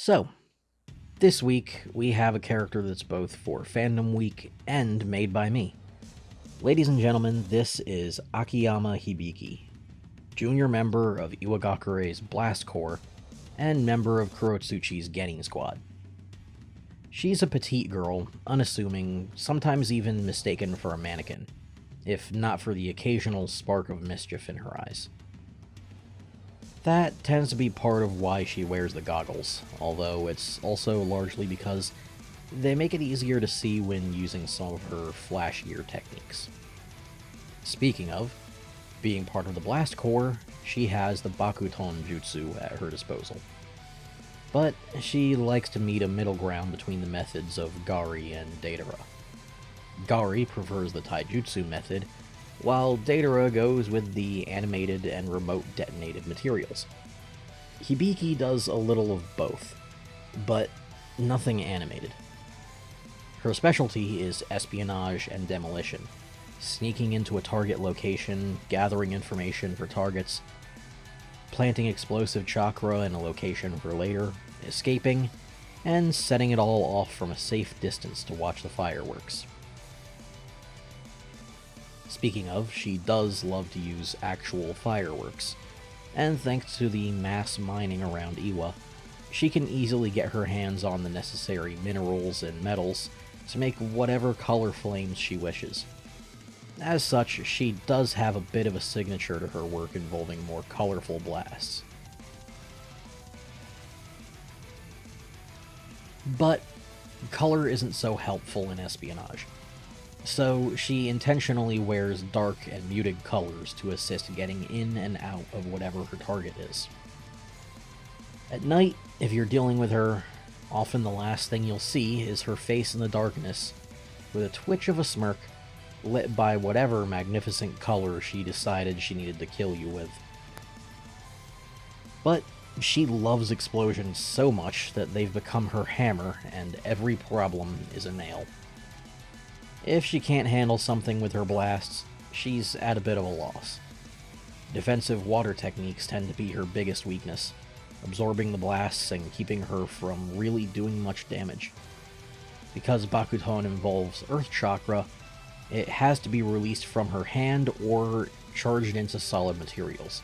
So, this week we have a character that's both for Fandom Week and made by me. Ladies and gentlemen, this is Akiyama Hibiki, junior member of Iwagakure's Blast Corps and member of Kurotsuchi's Genin Squad. She's a petite girl, unassuming, sometimes even mistaken for a mannequin, if not for the occasional spark of mischief in her eyes. That tends to be part of why she wears the goggles, although it's also largely because they make it easier to see when using some of her flashier techniques. Speaking of, being part of the Blast Corps, she has the Bakuton Jutsu at her disposal. But she likes to meet a middle ground between the methods of Gari and Deidara. Gari prefers the Taijutsu method, while Deidara goes with the animated and remote detonated materials. Hibiki does a little of both, but nothing animated. Her specialty is espionage and demolition, sneaking into a target location, gathering information for targets, planting explosive chakra in a location for later, escaping, and setting it all off from a safe distance to watch the fireworks. Speaking of, she does love to use actual fireworks, and thanks to the mass mining around Iwa, she can easily get her hands on the necessary minerals and metals to make whatever color flames she wishes. As such, she does have a bit of a signature to her work involving more colorful blasts. But color isn't so helpful in espionage, so she intentionally wears dark and muted colors to assist getting in and out of whatever her target is. At night, if you're dealing with her, often the last thing you'll see is her face in the darkness, with a twitch of a smirk, lit by whatever magnificent color she decided she needed to kill you with. But she loves explosions so much that they've become her hammer, and every problem is a nail. If she can't handle something with her blasts, she's at a bit of a loss. Defensive water techniques tend to be her biggest weakness, absorbing the blasts and keeping her from really doing much damage. Because Bakuton involves Earth Chakra, it has to be released from her hand or charged into solid materials,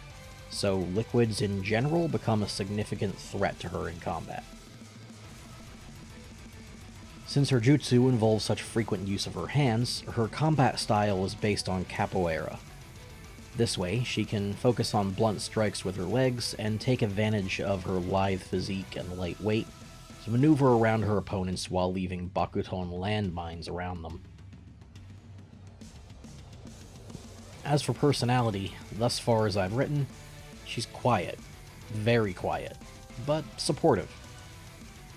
so liquids in general become a significant threat to her in combat. Since her jutsu involves such frequent use of her hands, her combat style is based on capoeira. This way, she can focus on blunt strikes with her legs and take advantage of her lithe physique and light weight to maneuver around her opponents while leaving Bakuton landmines around them. As for personality, thus far as I've written, she's quiet, very quiet, but supportive.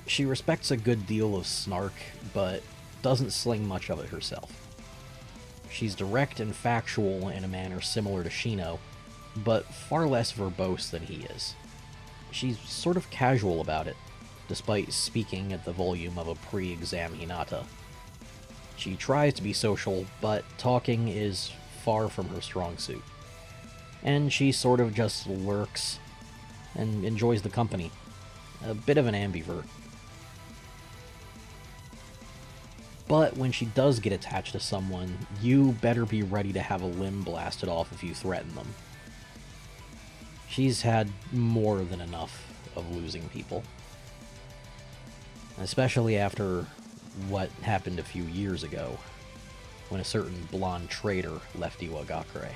She respects a good deal of snark, but doesn't sling much of it herself. She's direct and factual in a manner similar to Shino, but far less verbose than he is. She's sort of casual about it, despite speaking at the volume of a pre-exam Hinata. She tries to be social, but talking is far from her strong suit. And she sort of just lurks and enjoys the company. A bit of an ambivert. But when she does get attached to someone, you better be ready to have a limb blasted off if you threaten them. She's had more than enough of losing people. Especially after what happened a few years ago, when a certain blonde traitor left Iwagakure.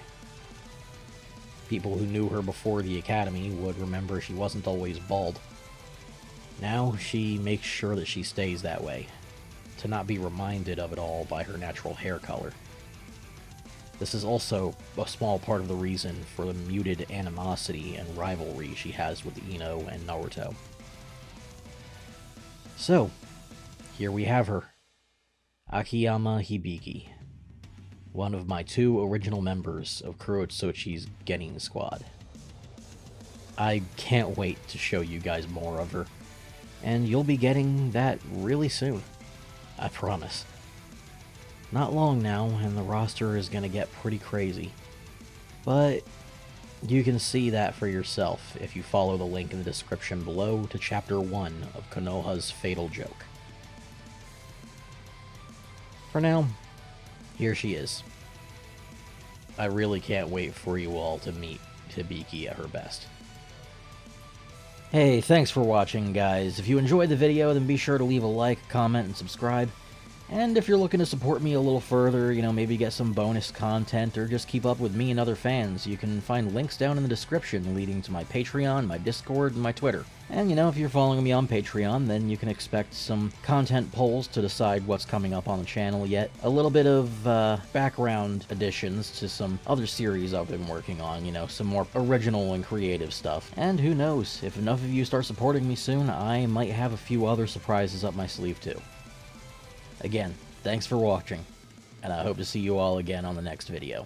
People who knew her before the academy would remember she wasn't always bald. Now she makes sure that she stays that way, to not be reminded of it all by her natural hair color. This is also a small part of the reason for the muted animosity and rivalry she has with Ino and Naruto. So, here we have her, Akiyama Hibiki, one of my two original members of Kurotsuchi's Genin Squad. I can't wait to show you guys more of her, and you'll be getting that really soon. I promise. Not long now, and the roster is gonna get pretty crazy. But You can see that for yourself if you follow the link in the description below to Chapter 1 of Konoha's Fatal Joke. For now, here she is. I really can't wait for you all to meet Hibiki at her best. Hey, thanks for watching, guys. If you enjoyed the video, then be sure to leave a like, comment, and subscribe. And if you're looking to support me a little further, maybe get some bonus content, or just keep up with me and other fans, you can find links down in the description leading to my Patreon, my Discord, and my Twitter. And, if you're following me on Patreon, then you can expect some content polls to decide what's coming up on the channel yet. A little bit of background additions to some other series I've been working on, some more original and creative stuff. And who knows, if enough of you start supporting me soon, I might have a few other surprises up my sleeve too. Again, thanks for watching, and I hope to see you all again on the next video.